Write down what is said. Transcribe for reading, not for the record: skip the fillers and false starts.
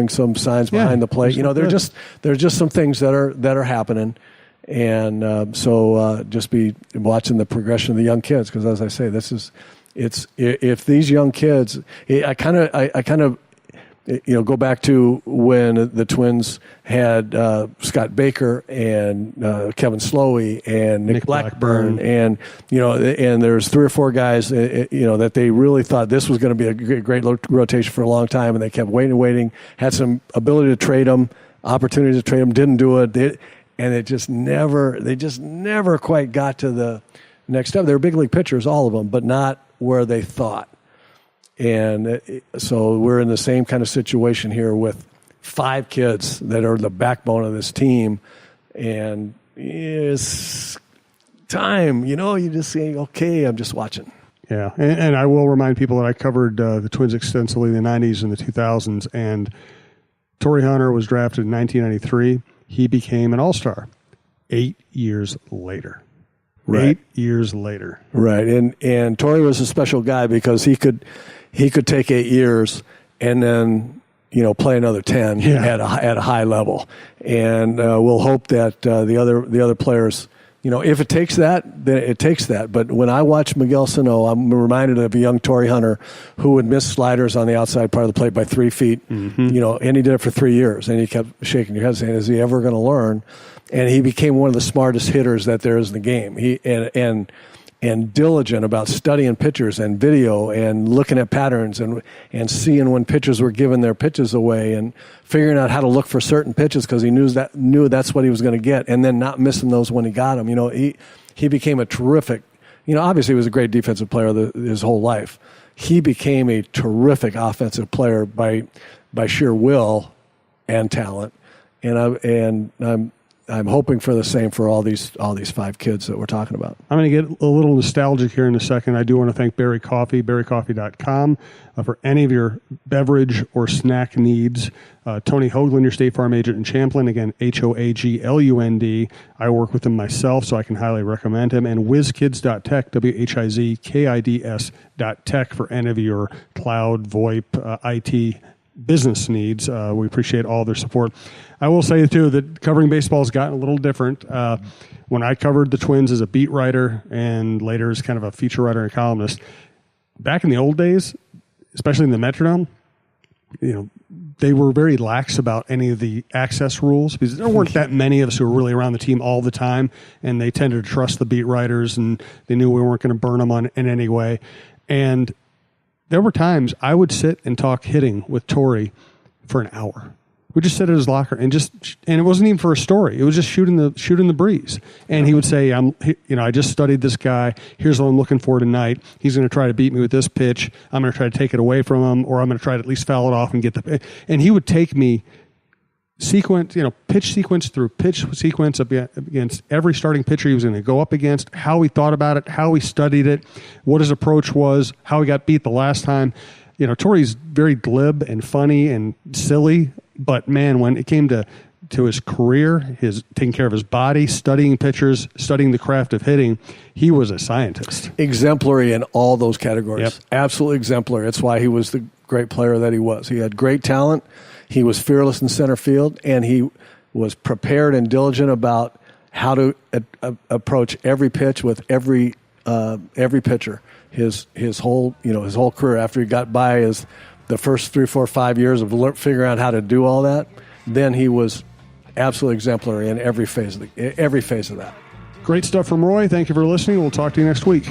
some signs behind the plate. There's just some things that are happening. And so just be watching the progression of the young kids, because as I say, if these young kids, I kind of go back to when the Twins had Scott Baker and Kevin Slowey and Nick Blackburn, and and there's 3 or 4 guys that they really thought this was going to be a great rotation for a long time, and they kept waiting, had some ability to trade them, opportunity to trade them, didn't do it. And they just never quite got to the next step. They were big league pitchers, all of them, but not where they thought. And so we're in the same kind of situation here with 5 kids that are the backbone of this team. And it's time, you just say, okay, I'm just watching. Yeah, and I will remind people that I covered the Twins extensively in the 90s and the 2000s, and Torrey Hunter was drafted in 1993. He became an all-star 8 years later. Right. 8 years later. Right. And Torrey was a special guy because he could take 8 years and then, play another 10 at a high level. And we'll hope that the other players, if it takes that, then it takes that. But when I watch Miguel Sano, I'm reminded of a young Torrey Hunter who would miss sliders on the outside part of the plate by 3 feet, and he did it for 3 years. And he kept shaking your head saying, is he ever going to learn? And he became one of the smartest hitters that there is in the game. He and diligent about studying pitchers and video and looking at patterns and seeing when pitchers were giving their pitches away and figuring out how to look for certain pitches because he knew that's what he was going to get, and then not missing those when he got them. He became a terrific. Obviously he was a great defensive player his whole life. He became a terrific offensive player by sheer will and talent, and I'm hoping for the same for all these 5 kids that we're talking about. I'm going to get a little nostalgic here in a second. I do want to thank Berry Coffee, berrycoffee.com, for any of your beverage or snack needs. Tony Hoaglund, your State Farm agent in Champlin, again, Hoaglund. I work with him myself, so I can highly recommend him. And WhizKids.tech, WHIZKIDS.tech, for any of your cloud, VoIP, IT business needs. We appreciate all their support. I will say, too, that covering baseball has gotten a little different. When I covered the Twins as a beat writer and later as kind of a feature writer and columnist, back in the old days, especially in the Metrodome, they were very lax about any of the access rules because there weren't that many of us who were really around the team all the time, and they tended to trust the beat writers, and they knew we weren't going to burn them in any way. And there were times I would sit and talk hitting with Torrey for an hour. We just sit at his locker and it wasn't even for a story. It was just shooting the breeze. And he would say, I just studied this guy. Here's what I'm looking for tonight. He's going to try to beat me with this pitch. I'm going to try to take it away from him, or I'm going to try to at least foul it off and get and he would take me pitch sequence through pitch sequence against every starting pitcher he was going to go up against, how he thought about it, how he studied it, what his approach was, how he got beat the last time. Torrey's very glib and funny and silly, but man, when it came to his career, his taking care of his body, studying pitchers, studying the craft of hitting, he was a scientist. Exemplary in all those categories. Yep. Absolutely exemplary. That's why he was the great player that he was. He had great talent. He was fearless in center field, and he was prepared and diligent about how to approach every pitch with every pitcher. His whole career, after he got by the first 3, 4, 5 years of figuring out how to do all that, then he was absolutely exemplary in every phase of that. Great stuff from Roy. Thank you for listening. We'll talk to you next week.